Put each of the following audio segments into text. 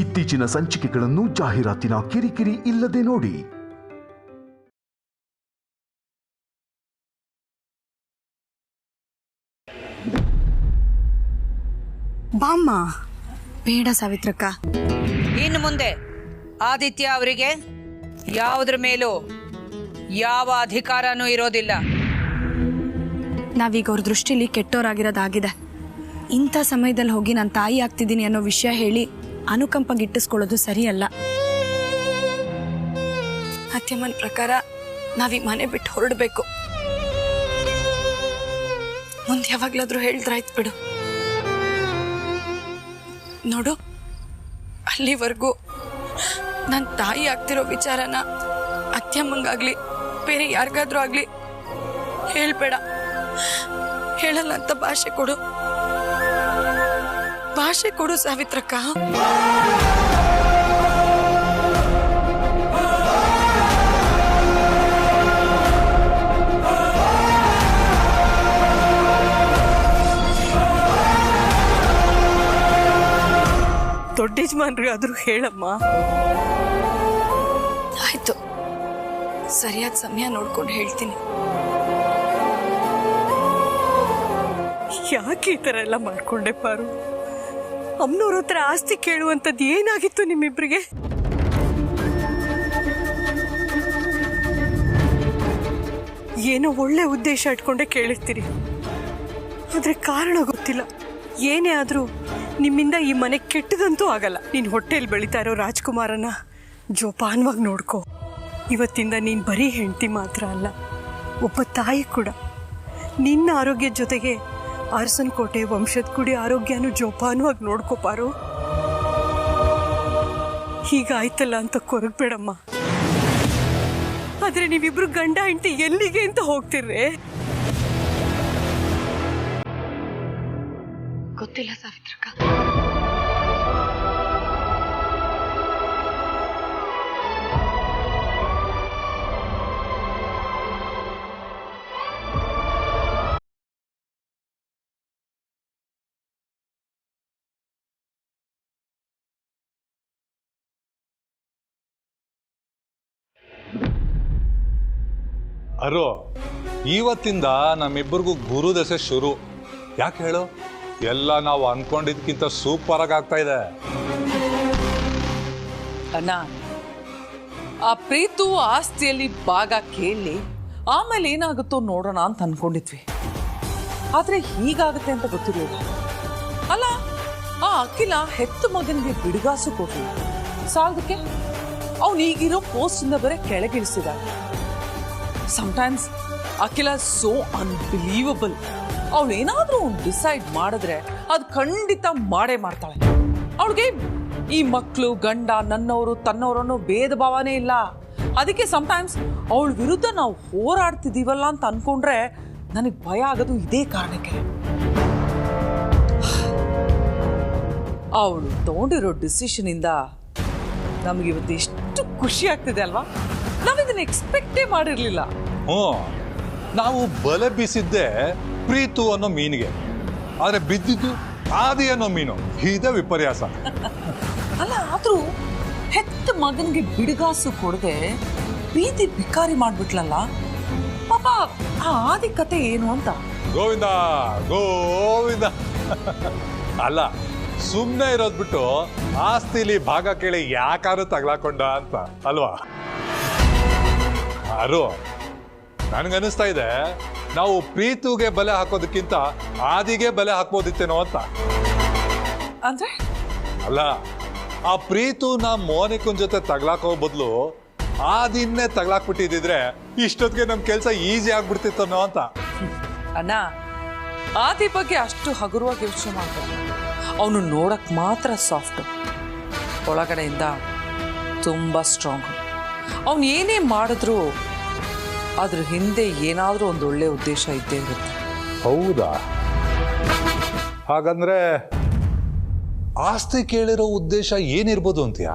ಇತ್ತೀಚಿನ ಸಂಚಿಕೆಗಳನ್ನು ಜಾಹೀರಾತಿನ ಕಿರಿಕಿರಿ ಇಲ್ಲದೆ ನೋಡಿ. ಬಾಮ್ಮ. ಬೇಡ ಸಾವಿತ್ರಕ್ಕ. ಇನ್ನು ಮುಂದೆ ಆದಿತ್ಯ ಅವರಿಗೆ ಯಾವುದ್ರ ಮೇಲೂ ಯಾವ ಅಧಿಕಾರನೂ ಇರೋದಿಲ್ಲ. ನಾವೀಗ ಅವ್ರ ದೃಷ್ಟಿಲಿ ಕೆಟ್ಟೋರಾಗಿರೋದಾಗಿದೆ. ಇಂಥ ಸಮಯದಲ್ಲಿ ಹೋಗಿ ನಾನು ತಾಯಿ ಆಗ್ತಿದ್ದೀನಿ ಅನ್ನೋ ವಿಷಯ ಹೇಳಿ ಅನುಕಂಪ ಗಿಟ್ಟಿಸ್ಕೊಳ್ಳೋದು ಸರಿಯಲ್ಲ. ಅತ್ಯಮ್ಮನ ಪ್ರಕಾರ ನಾವೀ ಮನೆ ಬಿಟ್ಟು ಹೊರಡಬೇಕು. ಮುಂದೆ ಯಾವಾಗ್ಲಾದ್ರೂ ಹೇಳಿದ್ರಾಯ್ತು ಬಿಡು. ನೋಡು, ಅಲ್ಲಿವರೆಗೂ ನನ್ನ ತಾಯಿ ಆಗ್ತಿರೋ ವಿಚಾರನ ಅತ್ಯಮ್ಮಂಗಾಗ್ಲಿ ಬೇರೆ ಯಾರಿಗಾದ್ರೂ ಆಗ್ಲಿ ಹೇಳ್ಬೇಡ. ಹೇಳಲ್ಲ ಅಂತ ಭಾಷೆ ಕೊಡು. ಭಾಷೆ ಕೊಡು ಸಾವಿತ್ರಕ್ಕ. ದೊಡ್ಡ ಯಜಮಾನ್ರಿಗಾದ್ರೂ ಹೇಳಮ್ಮ. ಆಯ್ತು, ಸರಿಯಾದ ಸಮಯ ನೋಡ್ಕೊಂಡು ಹೇಳ್ತೀನಿ. ಯಾಕೆ ಈ ಥರ ಎಲ್ಲ ಮಾಡ್ಕೊಂಡೆ ಪಾರು? ಅಮ್ಮನವ್ರ ಹತ್ರ ಆಸ್ತಿ ಕೇಳುವಂಥದ್ದು ಏನಾಗಿತ್ತು ನಿಮ್ಮಿಬ್ರಿಗೆ? ಏನೋ ಒಳ್ಳೆ ಉದ್ದೇಶ ಇಟ್ಕೊಂಡೆ ಕೇಳಿರ್ತೀರಿ, ಆದ್ರೆ ಕಾರಣ ಗೊತ್ತಿಲ್ಲ. ಏನೇ ಆದ್ರೂ ನಿಮ್ಮಿಂದ ಈ ಮನೆ ಕೆಟ್ಟದಂತೂ ಆಗಲ್ಲ. ನೀನ್ ಹೊಟ್ಟೆಯಲ್ಲಿ ಬೆಳೀತಾ ಇರೋ ರಾಜ್ಕುಮಾರನ ಜೋಪಾನವಾಗಿ ನೋಡ್ಕೋ. ಇವತ್ತಿಂದ ನೀನ್ ಬರೀ ಹೆಂಡತಿ ಮಾತ್ರ ಅಲ್ಲ, ಒಬ್ಬ ತಾಯಿ ಕೂಡ. ನಿನ್ನ ಆರೋಗ್ಯದ ಜೊತೆಗೆ ಅರಸನಕೋಟೆ ವಂಶದ ಕುಡಿ ಆರೋಗ್ಯನೂ ಜೋಪಾನವಾಗಿ ನೋಡ್ಕೋಪಾರು. ಹೀಗಾಯ್ತಲ್ಲ ಅಂತ ಕೊರಗಬೇಡಮ್ಮ. ಆದ್ರೆ ನೀವಿಬ್ರು ಗಂಡ ಹೆಂಡತಿ ಎಲ್ಲಿಗೆ ಅಂತ ಹೋಗ್ತಿರ್ರೆ? ಗೊತ್ತಿಲ್ಲ ಸಾವಿತ್ರಕ್ಕ. ಅರು, ಇವತ್ತಿಂದ ನಮ್ಮಿಬ್ಬರಿಗೂ ಗುರು ದಶೆ ಶುರು. ಯಾಕೆ ಹೇಳು? ಎಲ್ಲ ನಾವು ಅನ್ಕೊಂಡಿದ್ಕಿಂತ ಸೂಪರ್ ಆಗಿ ಆಗ್ತಾ ಇದೆ. ಅಣ್ಣ, ಆ ಪ್ರೀತು ಆಸ್ತಿಯಲ್ಲಿ ಭಾಗ ಕೇಳಿ ಆಮೇಲೆ ಏನಾಗುತ್ತೋ ನೋಡೋಣ ಅಂತ ಅನ್ಕೊಂಡಿದ್ವಿ. ಆದ್ರೆ ಹೀಗಾಗುತ್ತೆ ಅಂತ ಗೊತ್ತಿರಲಿಲ್ಲ. ಅಲ್ಲ, ಆ ಅಖಿಲ ಹೆತ್ತು ಮಗನಿಗೆ ಬಿಡುಗಾಸು ಕೊಟ್ಲಿ ಸಾಲದಕ್ಕೆ ಅವನು ಈಗಿರೋ ಪೋಸ್ಟ್ ಇಂದ ಬರೀ ಕೆಳಗಿಳಿಸಿದ. ಸಮಟೈಮ್ಸ್ ಅಖಿಲ ಸೋ ಅನ್ಬಿಲೀವಬಲ್. ಅವಳು ಏನಾದ್ರೂ ಡಿಸೈಡ್ ಮಾಡಿದ್ರೆ ಅದು ಖಂಡಿತ ಮಾಡೇ ಮಾಡ್ತಾಳೆ. ಅವಳಿಗೆ ಈ ಮಕ್ಕಳು ಗಂಡ ನನ್ನವರು ತನ್ನವರನ್ನು ಭೇದ ಭಾವನೆ ಇಲ್ಲ. ಅದಕ್ಕೆ ಸಮಟೈಮ್ಸ್ ಅವಳ ವಿರುದ್ಧ ನಾವು ಹೋರಾಡ್ತಿದೀವಲ್ಲ ಅಂತ ಅನ್ಕೊಂಡ್ರೆ ನನಗೆ ಭಯ ಆಗೋದು ಇದೇ ಕಾರಣಕ್ಕೆ. ಅವಳು ತಗೊಂಡಿರೋ ಡಿಸಿಷನ್ ಇಂದ ನಮ್ಗೆ ಇವತ್ತು ಎಷ್ಟು ಖುಷಿ ಆಗ್ತಿದೆ ಅಲ್ವಾ? ನಾವಿದನ್ನ ಎಕ್ಸ್ಪೆಕ್ಟೇ ಮಾಡಿರ್ಲಿಲ್ಲ. ನಾವು ಬಲೆ ಬೀಸಿದ್ದೆ ಪ್ರೀತು ಅನ್ನೋ ಮೀನಿಗೆ, ಆದ್ರೆ ಬಿದ್ದಿದ್ದು ಆದಿ ಅನ್ನೋ ಮೀನು. ಇದೇ ವಿಪರ್ಯಾಸ. ಅಲ್ಲ, ಆದ್ರೂ ಹೆತ್ತ ಮಗನ್ಗೆ ಬಿಡುಗಾಸು ಕೊಡದೆ ಬೀದಿ ಬಿಕಾರಿ ಮಾಡ್ಬಿಟ್ಲಲ್ಲ ಪಾಪ. ಆ ಆದಿ ಕತೆ ಏನು ಅಂತ. ಗೋವಿಂದ ಗೋವಿಂದ. ಅಲ್ಲ, ಸುಮ್ಮನೆ ಇರೋದ್ ಬಿಟ್ಟು ಆಸ್ತಿಲಿ ಭಾಗ ಕೇಳಿ ಯಾಕಾದ್ರೂ ತಗ್ಲಾಕೊಂಡ ಅಂತ ಅಲ್ವಾ? ಅರು, ನನ್ಗನ್ನಿಸ್ತಾ ಇದೆ ನಾವು ಪ್ರೀತುಗೆ ಬಲೆ ಹಾಕೋದಕ್ಕಿಂತ ಆದಿಗೆ ಬಲೆ ಹಾಕ್ಬೋದಿತ್ತೇನೋ ಅಂತ. ಅಂದ್ರೆ? ಅಲ್ಲ, ಆ ಪ್ರೀತುನ ಮೋನಿಕನ್ ಜೊತೆ ತಗ್ಲಾಕೋ ಬದಲು ಆದಿನ್ನೇ ತಗ್ಲಾಕ್ಬಿಟ್ಟಿದ್ರೆ ಇಷ್ಟೊತ್ತಿಗೆ ನಮ್ ಕೆಲ್ಸ ಈಸಿ ಆಗ್ಬಿಡ್ತಿತ್ತನೋ ಅಂತ. ಅಣ್ಣ, ಆದಿ ಬಗ್ಗೆ ಅಷ್ಟು ಹಗುರವಾಗಿ ಯೋಚನೆ ಮಾಡ್ತಾರೆ. ಅವನು ನೋಡಕ್ ಮಾತ್ರ ಸಾಫ್ಟ್, ಒಳಗಡೆಯಿಂದ ತುಂಬಾ ಸ್ಟ್ರಾಂಗ್. ಅವನು ಏನೇ ಮಾಡಿದ್ರು ಅದ್ರ ಹಿಂದೆ ಏನಾದ್ರೂ ಒಂದು ಒಳ್ಳೆ ಉದ್ದೇಶ ಇದ್ದೇ ಇರುತ್ತೆ. ಹೌದಾ? ಹಾಗಂದ್ರೆ ಆಸ್ತಿ ಕೇಳಿರೋ ಉದ್ದೇಶ ಏನಿರ್ಬೋದು ಅಂತೀಯಾ?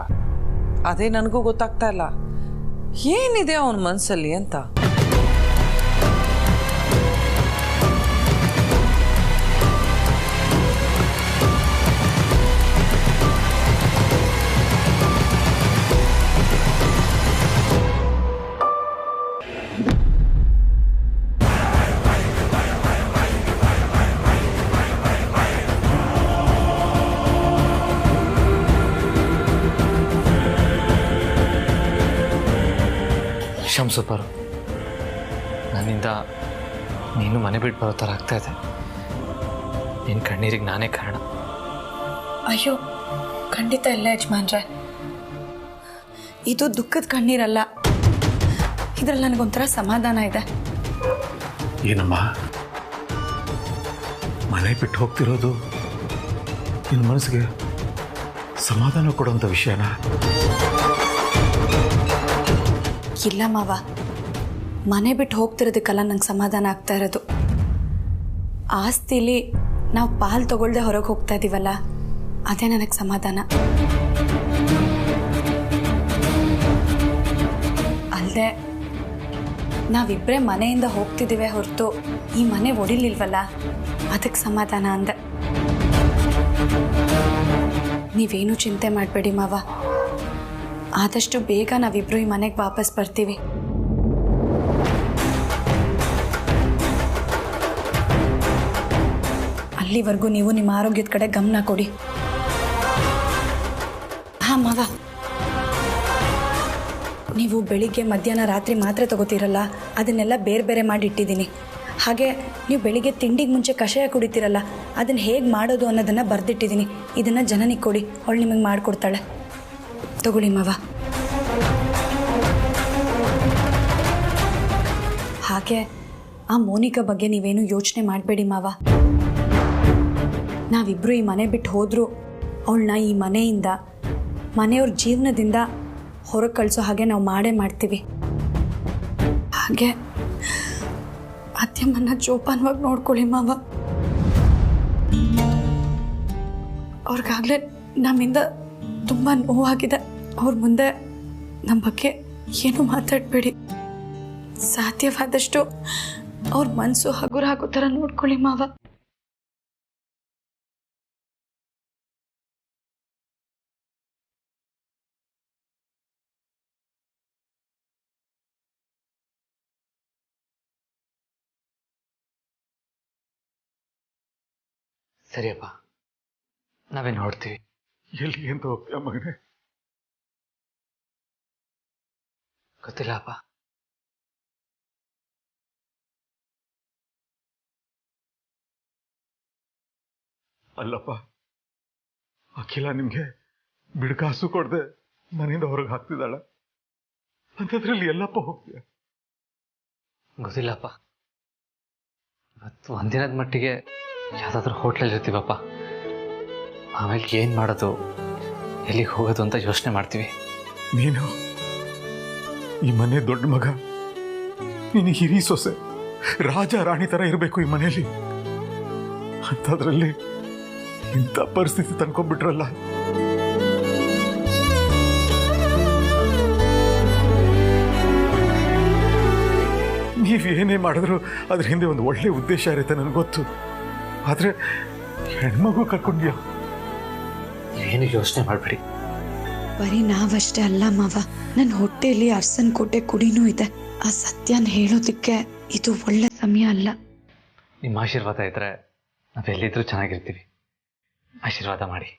ಅದೇ ನನಗೂ ಗೊತ್ತಾಗ್ತಾ ಇಲ್ಲ, ಏನಿದೆ ಅವನ ಮನಸ್ಸಲ್ಲಿ ಅಂತ. ಕ್ಷಮಿಸು ಪರು. ನನ್ನಿಂದ ನೀನು ಮನೆ ಬಿಟ್ಟು ಬರೋ ಥರ ಆಗ್ತಾಯಿದೆ. ನಿನ್ನ ಕಣ್ಣೀರಿಗೆ ನಾನೇ ಕಾರಣ. ಅಯ್ಯೋ, ಖಂಡಿತ ಇಲ್ಲ ಯಜಮಾನ್ರೆ. ಇದು ದುಃಖದ ಕಣ್ಣೀರಲ್ಲ. ಇದರಲ್ಲಿ ನನಗೊಂಥರ ಸಮಾಧಾನ ಇದೆ. ಏನಮ್ಮ, ಮನೆ ಬಿಟ್ಟು ಹೋಗ್ತಿರೋದು ನಿನ್ನ ಮನಸ್ಸಿಗೆ ಸಮಾಧಾನ ಕೊಡುವಂಥ ವಿಷಯನ? ಇಲ್ಲ ಮಾವ, ಮನೆ ಬಿಟ್ಟು ಹೋಗ್ತಿರೋದಕ್ಕೆಲ್ಲ ನಂಗೆ ಸಮಾಧಾನ ಆಗ್ತಾ ಇರೋದು. ಆಸ್ತಿಲಿ ನಾವು ಪಾಲು ತಗೊಳ್ದೆ ಹೊರಗೆ ಹೋಗ್ತಾ ಇದ್ದೀವಲ್ಲ, ಅದೇ ನನಗೆ ಸಮಾಧಾನ. ಅಲ್ಲದೆ ನಾವಿಬ್ಬರೇ ಮನೆಯಿಂದ ಹೋಗ್ತಿದ್ದೀವಿ ಹೊರತು ಈ ಮನೆ ಒಡಿಲಿಲ್ವಲ್ಲ, ಅದಕ್ಕೆ ಸಮಾಧಾನ ಅಂದೆ. ನೀವೇನು ಚಿಂತೆ ಮಾಡಬೇಡಿ ಮಾವ, ಆದಷ್ಟು ಬೇಗ ನಾವಿಬ್ಬರು ಈ ಮನೆಗೆ ವಾಪಸ್ ಬರ್ತೀವಿ. ಅಲ್ಲಿವರೆಗೂ ನೀವು ನಿಮ್ಮ ಆರೋಗ್ಯದ ಕಡೆ ಗಮನ ಕೊಡಿ. ಹಾಂ ಮಾವ, ನೀವು ಬೆಳಿಗ್ಗೆ ಮಧ್ಯಾಹ್ನ ರಾತ್ರಿ ಮಾತ್ರೆ ತಗೋತೀರಲ್ಲ, ಅದನ್ನೆಲ್ಲ ಬೇರೆ ಬೇರೆ ಮಾಡಿ ಇಟ್ಟಿದ್ದೀನಿ. ಹಾಗೆ ನೀವು ಬೆಳಿಗ್ಗೆ ತಿಂಡಿಗೆ ಮುಂಚೆ ಕಷಾಯ ಕುಡಿತೀರಲ್ಲ, ಅದನ್ನು ಹೇಗೆ ಮಾಡೋದು ಅನ್ನೋದನ್ನು ಬರೆದಿಟ್ಟಿದ್ದೀನಿ. ಇದನ್ನು ಜನನಿಗೆ ಕೊಡಿ, ಅವಳು ನಿಮಗೆ ಮಾಡಿಕೊಡ್ತಾಳೆ. ತಗೊಳ್ಳಿ ಮಾವ. ಹಾಗೆ ಆ ಮೋನಿಕಾ ಬಗ್ಗೆ ನೀವೇನು ಯೋಚನೆ ಮಾಡಬೇಡಿ ಮಾವ. ನಾವಿಬ್ಬರು ಈ ಮನೆ ಬಿಟ್ಟು ಹೋದರೂ ಅವಳನ್ನ ಈ ಮನೆಯಿಂದ, ಮನೆಯವ್ರ ಜೀವನದಿಂದ ಹೊರಗೆ ಕಳಿಸೋ ಹಾಗೆ ನಾವು ಮಾಡೇ ಮಾಡ್ತೀವಿ. ಹಾಗೆ ಅತ್ಯಮ್ಮನ್ನ ಜೋಪಾನವಾಗಿ ನೋಡ್ಕೊಳ್ಳಿ ಮಾವ. ಅವ್ರಿಗಾಗಲೇ ನಮ್ಮಿಂದ ತುಂಬ ನೋವಾಗಿದೆ. ಅವ್ರ ಮುಂದೆ ನಮ್ಮ ಬಗ್ಗೆ ಏನು ಮಾತಾಡಬೇಡಿ. ಸಾಧ್ಯವಾದಷ್ಟು ಅವ್ರ ಮನಸ್ಸು ಹಗುರ ಆಗೋ ಥರ ನೋಡ್ಕೊಳ್ಳಿ ಮಾವ. ಸರಿಯಪ್ಪ, ನಾವೇನು ಹೊಡ್ತೀವಿ. ಎಲ್ಲಿ ಅಂತ ಹೋಗ್ತೀಯ ಮಗನೇ? ಗೊತ್ತಿಲ್ಲ ಅಪ್ಪ. ಅಲ್ಲಪ್ಪ, ಅಖಿಲ ನಿಮ್ಗೆ ಬಿಡ್ಕಾಸು ಕೊಡದೆ ಮನೆಯಿಂದ ಹೊರಗೆ ಹಾಕ್ತಿದ್ದಾಳ ಅಂಥದ್ರಲ್ಲಿ ಎಲ್ಲಪ್ಪ ಹೋಗ್ತೀಯ? ಗೊತ್ತಿಲ್ಲಪ್ಪ. ಇವತ್ತು ಒಂದಿನದ ಮಟ್ಟಿಗೆ ಯಾವುದಾದ್ರೂ ಹೋಟ್ಲಲ್ಲಿ ಇರ್ತೀವಪ್ಪ. ಆಮೇಲೆ ಏನು ಮಾಡೋದು, ಎಲ್ಲಿಗೆ ಹೋಗೋದು ಅಂತ ಯೋಚನೆ ಮಾಡ್ತೀವಿ. ನೀನು ಈ ಮನೆ ದೊಡ್ಡ ಮಗ, ನೀನು ಹಿರಿ ಸೊಸೆ, ರಾಜ ರಾಣಿ ಥರ ಇರಬೇಕು ಈ ಮನೆಯಲ್ಲಿ. ಅಂಥದ್ರಲ್ಲಿ ಇಂಥ ಪರಿಸ್ಥಿತಿ ತಂದ್ಕೊಂಡ್ಬಿಟ್ರಲ್ಲ. ನೀವೇನೇ ಮಾಡಿದ್ರು ಅದ್ರ ಹಿಂದೆ ಒಂದು ಒಳ್ಳೆ ಉದ್ದೇಶ ಇರುತ್ತೆ, ನನಗೆ ಗೊತ್ತು. ಆದರೆ ಹೆಣ್ಮಗು ಕರ್ಕೊಂಡ್ಯಾ? ಏನು ಯೋಚನೆ ಮಾಡಬೇಡಿ. ಬರೀ ನಾವಷ್ಟೇ ಅಲ್ಲ ಮಾವ, ನನ್ನ ಹೊಟ್ಟೆಯಲ್ಲಿ ಅರ್ಸನ್ ಕೋಟೆ ಕುಡಿನೂ ಇದೆ. ಆ ಸತ್ಯನ ಹೇಳೋದಕ್ಕೆ ಇದು ಒಳ್ಳೆ ಸಮಯ ಅಲ್ಲ. ನಿಮ್ಮ ಆಶೀರ್ವಾದ ಇದ್ದರೆ ನಾವೆಲ್ಲಿದ್ರೂ ಚೆನ್ನಾಗಿರ್ತೀವಿ. ಆಶೀರ್ವಾದ ಮಾಡಿ.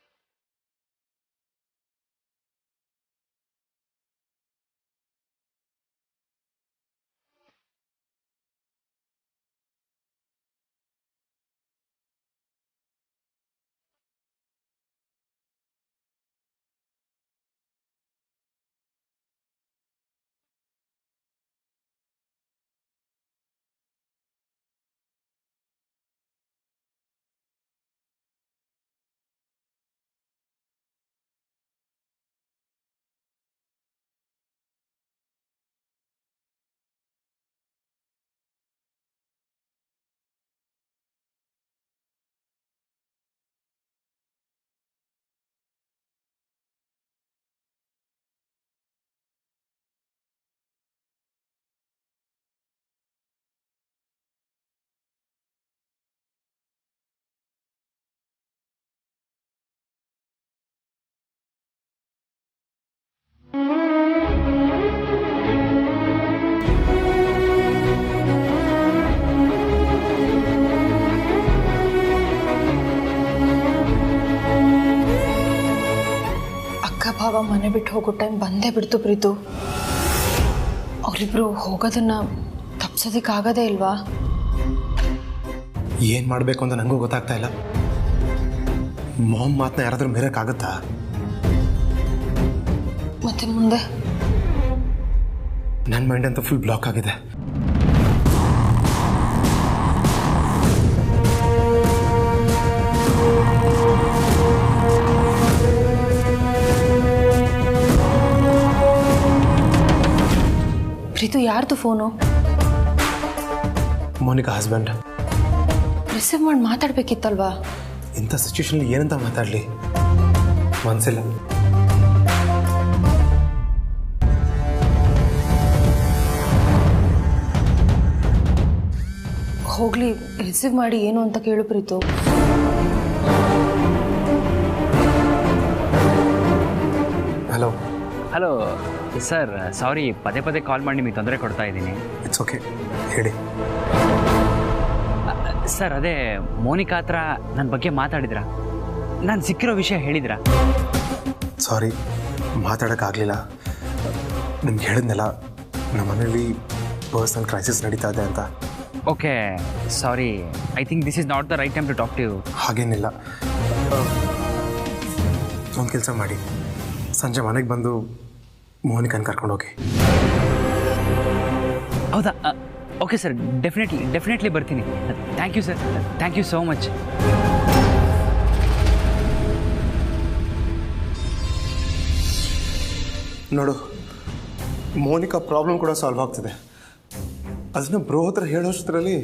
ಭಾವ ಮನೆ ಬಿಟ್ಟು ಹೋಗೋ ಟೈಮ್ ಬಂದೇ ಬಿಡ್ತು ಪ್ರೀತು. ಅವರಿಬ್ರು ಹೋಗೋದನ್ನ ತಪ್ಸೋದಕ್ಕಾಗದೇ ಇಲ್ವಾ? ಏನು ಮಾಡಬೇಕು ಅಂತ ನನಗೂ ಗೊತ್ತಾಗ್ತಾ ಇಲ್ಲ. ಮಾಮ್ ಮಾತನ್ನ ಯಾರಾದರೂ ಮೀರಕ್ಕಾಗತ್ತಾ? ಮತ್ತೆ ಮುಂದೆ ನನ್ನ ಮೈಂಡ್ ಅಂತೂ ಫುಲ್ ಬ್ಲಾಕ್ ಆಗಿದೆ. ಪ್ರೀತು, ಯಾರ್ದು ಫೋನು? ಮೋನಿಕಾ ಹಸ್ಬೆಂಡ್. ರಿಸೀವ್ ಮಾಡಿ ಮಾತಾಡ್ಬೇಕಿತ್ತಲ್ವಾ? ಇಂಥ ಸಿಚುವೇಶನಲ್ಲಿ ಏನಂತ ಮಾತಾಡಲಿ ಮನಸ್ಸಿಲ್ಲ. ಹೋಗ್ಲಿ, ರಿಸೀವ್ ಮಾಡಿ ಏನು ಅಂತ ಕೇಳು ಪ್ರೀತು. ಹಲೋ. ಹಲೋ ಸರ್, ಸಾರಿ ಪದೇ ಪದೇ ಕಾಲ್ ಮಾಡಿ ನಿಮಗೆ ತೊಂದರೆ ಕೊಡ್ತಾ ಇದ್ದೀನಿ. ಇಟ್ಸ್ ಓಕೆ, ಹೇಳಿ. ಸರ್, ಅದೇ ಮೋನಿಕಾ ಹತ್ರ ನನ್ನ ಬಗ್ಗೆ ಮಾತಾಡಿದ್ರಾ? ನಾನು ಸಿಕ್ಕಿರೋ ವಿಷಯ ಹೇಳಿದ್ರಾ? ಸಾರಿ, ಮಾತಾಡೋಕ್ಕಾಗಲಿಲ್ಲ. ನಿಮ್ಗೆ ಹೇಳಿದ್ನಲ್ಲ, ನಮ್ಮ ಮನೇಲಿ ಪರ್ಸ್ನಲ್ ಕ್ರೈಸಿಸ್ ನಡೀತಾ ಇದೆ ಅಂತ. Okay, sorry. I think this is not the right time to talk to you. ಹಾಗೇನಿಲ್ಲ. ಒಂದು ಕೆಲಸ ಮಾಡಿ, ಸಂಜೆ ಮನೆಗೆ ಬಂದು ಮೋನಿಕನ್ ಕರ್ಕೊಂಡೋಗಿ. ಹೌದಾ? ಓಕೆ ಸರ್, ಡೆಫಿನೆಟ್ಲಿ ಬರ್ತೀನಿ. Thank you sir, thank you so much. ನೋಡು, ಮೋನಿಕಾ ಪ್ರಾಬ್ಲಮ್ ಕೂಡ ಸಾಲ್ವ್ ಆಗ್ತಿದೆ. ಅದನ್ನ ಬ್ರೋ ಹತ್ರ ಹೇಳೋಷ್ಟರಲ್ಲಿ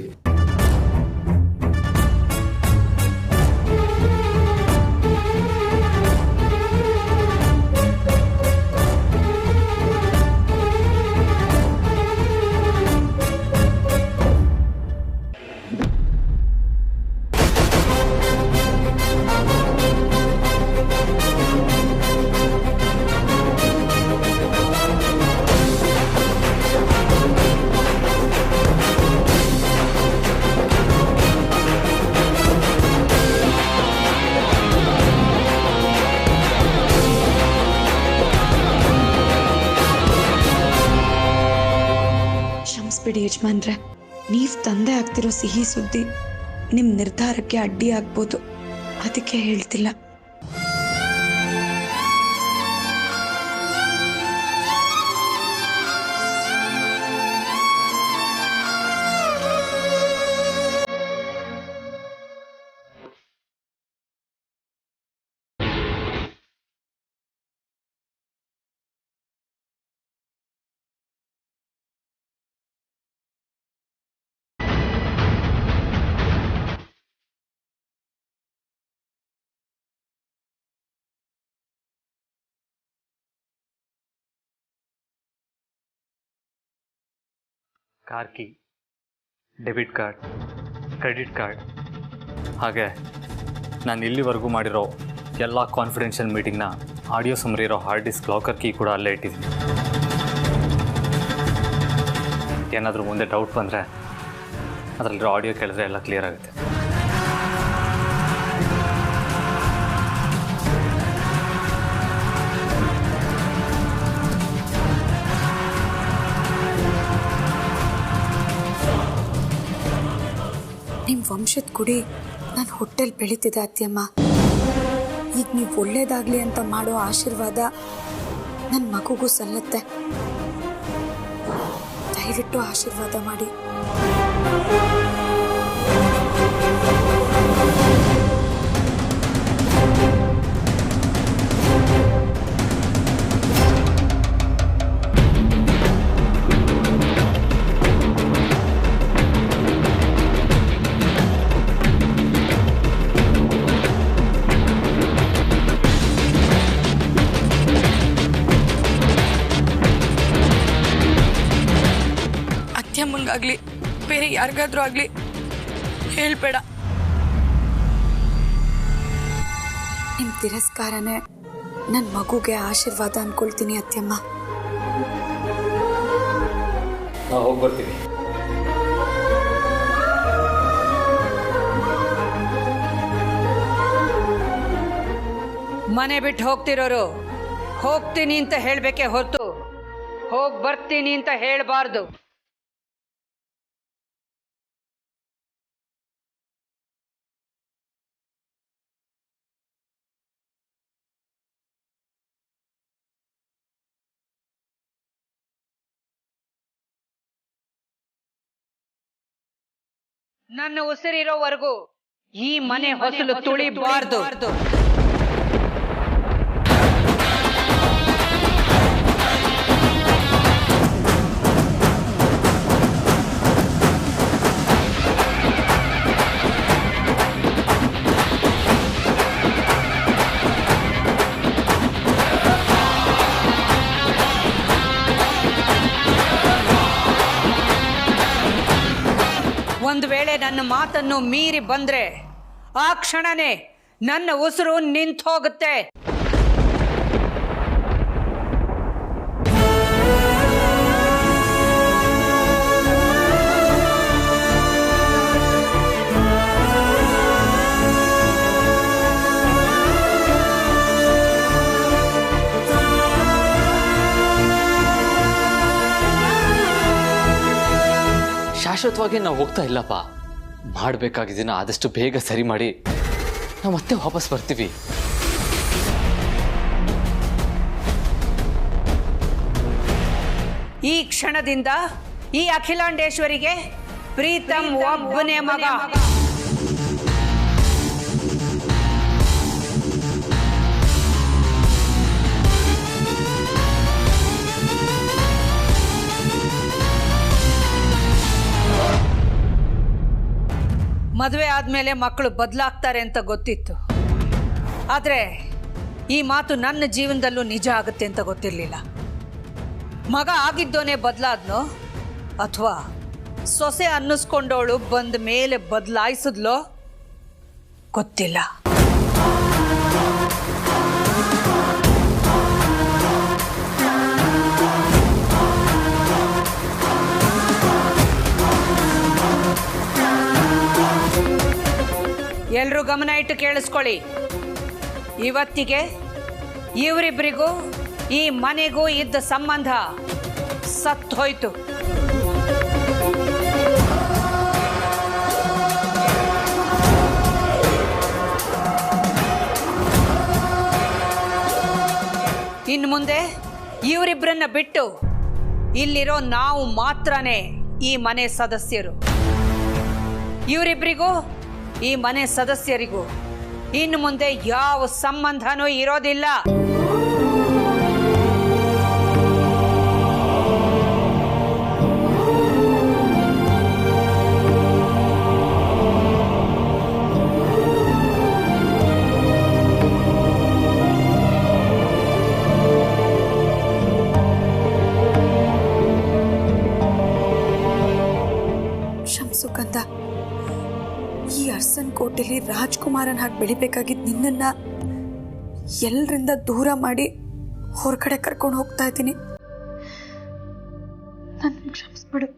ಕ್ಷಮಿಸ್ಬಿಡಿ ಯಜಮಾನ್ರೆ, ನೀವು ತಂದೆ ಆಗ್ತಿರೋ ಸಿಹಿ ಸುದ್ದಿ ನಿಮ್ಮ ನಿರ್ಧಾರಕ್ಕೆ ಅಡ್ಡಿ ಆಗ್ಬೋದು, ಅದಕ್ಕೆ ಹೇಳ್ತಿಲ್ಲ. Car key, debit card, credit card, ಹಾಗೆ ನಾನು ಇಲ್ಲಿವರೆಗೂ ಮಾಡಿರೋ ಎಲ್ಲ ಕಾನ್ಫಿಡೆನ್ಷಿಯಲ್ ಮೀಟಿಂಗ್ನ ಆಡಿಯೋ ಸುಮ್ಮರಿ ಇರೋ ಹಾರ್ಡ್ ಡಿಸ್ಕ್ ಲಾಕರ್ ಕೀ ಕೂಡ ಅಲ್ಲೇ ಇಟ್ಟಿದ್ದೀನಿ. ಏನಾದರೂ ಮುಂದೆ ಡೌಟ್ ಬಂದರೆ ಅದರಲ್ಲಿರೋ ಆಡಿಯೋ ಕೇಳಿದ್ರೆ ಎಲ್ಲ ಕ್ಲಿಯರ್ ಆಗುತ್ತೆ. ನಿಮ್ಮ ವಂಶದ ಕುಡಿ ನಾನು ಹೊಟ್ಟೆಲ್ ಬೆಳೀತಿದೆ ಅತ್ಯಮ್ಮ. ಈಗ ನೀವು ಒಳ್ಳೇದಾಗಲಿ ಅಂತ ಮಾಡೋ ಆಶೀರ್ವಾದ ನನ್ನ ಮಗುಗೂ ಸಲ್ಲತ್ತೆ. ದಯವಿಟ್ಟು ಆಶೀರ್ವಾದ ಮಾಡಿ. ಅತ್ಯಮ್ಮಂಗಾಗ್ಲಿ ಬೇರೆ ಯಾರಿಗಾದ್ರೂ ಆಗ್ಲಿ ಹೇಳ್ಬೇಡ. ನಿಮ್ಮ ತಿರಸ್ಕಾರನೇ ನನ್ನ ಮಗುಗೆ ಆಶೀರ್ವಾದ ಅನ್ಕೊಳ್ತೀನಿ ಅತ್ಯಮ್ಮ. ನಾವು ಹೋಗಿ ಬರ್ತೀವಿ. ಮನೆ ಬಿಟ್ಟು ಹೋಗ್ತಿರೋರು ಹೋಗ್ತೀನಿ ಅಂತ ಹೇಳಬೇಕೆ ಹೊರತು ಹೋಗ್ ಬರ್ತೀನಿ ಅಂತ ಹೇಳ್ಬಾರ್ದು. ನನ್ನ ಉಸಿರಿರೋವರೆಗೂ ಈ ಮನೆ ಹೊಸಲು ತುಳಿಬಾರ್ದು. ಒಂದು ವೇಳೆ ನನ್ನ ಮಾತನ್ನು ಮೀರಿ ಬಂದ್ರೆ ಆ ಕ್ಷಣನೇ ನನ್ನ ಉಸಿರು ನಿಂತು ಹೋಗುತ್ತೆ. ಶಾಶ್ವತವಾಗಿ ನಾವು ಹೋಗ್ತಾ ಇಲ್ಲಪ್ಪ. ಮಾಡಬೇಕಾಗಿದ್ದನ್ನ ಆದಷ್ಟು ಬೇಗ ಸರಿ ಮಾಡಿ ನಾವು ಮತ್ತೆ ವಾಪಸ್ ಬರ್ತೀವಿ. ಈ ಕ್ಷಣದಿಂದ ಈ ಅಖಿಲಾಂಡೇಶ್ವರಿಗೆ ಪ್ರೀತಮ್ ಒಬ್ಬನೇ ಮಗ. ಮದುವೆ ಆದ್ಮೇಲೆ ಮಕ್ಕಳು ಬದಲಾಗ್ತಾರೆ ಅಂತ ಗೊತ್ತಿತ್ತು, ಆದರೆ ಈ ಮಾತು ನನ್ನ ಜೀವನದಲ್ಲೂ ನಿಜ ಆಗುತ್ತೆ ಅಂತ ಗೊತ್ತಿರಲಿಲ್ಲ. ಮಗ ಆಗಿದ್ದೋನೇ ಬದಲಾದ್ನೋ ಅಥವಾ ಸೊಸೆ ಅನ್ನಿಸ್ಕೊಂಡವಳು ಬಂದ ಮೇಲೆ ಬದಲಾಯಿಸಿದ್ಲೋ ಗೊತ್ತಿಲ್ಲ. ಎಲ್ರೂ ಗಮನ ಇಟ್ಟು ಕೇಳಿಸ್ಕೊಳ್ಳಿ. ಇವತ್ತಿಗೆ ಇವರಿಬ್ಬರಿಗೂ ಈ ಮನೆಗೂ ಇದ್ದ ಸಂಬಂಧ ಸತ್ತು ಹೋಯ್ತು. ಇನ್ನು ಮುಂದೆ ಇವರಿಬ್ಬರನ್ನ ಬಿಟ್ಟು ಇಲ್ಲಿರೋ ನಾವು ಮಾತ್ರನೇ ಈ ಮನೆ ಸದಸ್ಯರು. ಇವರಿಬ್ಬರಿಗೂ ಈ ಮನೆ ಸದಸ್ಯರಿಗೂ ಇನ್ನು ಮುಂದೆ ಯಾವ ಸಂಬಂಧನೂ ಇರೋದಿಲ್ಲ. ಶಂಸುಗಂಧ, ಈ ಅರ್ಸನ್ ಕೋಟೆಲಿ ರಾಜ್ಕುಮಾರನ್ ಹಾಗೆ ಬೆಳಿಬೇಕಾಗಿದ್ದು ನಿನ್ನನ್ನ ಎಲ್ಲರಿಂದ ದೂರ ಮಾಡಿ ಹೊರಗಡೆ ಕರ್ಕೊಂಡು ಹೋಗ್ತಾ ಇದ್ದೀನಿ. ನನ್ನ ಕ್ಷಮಿಸ್ಬಿಡು.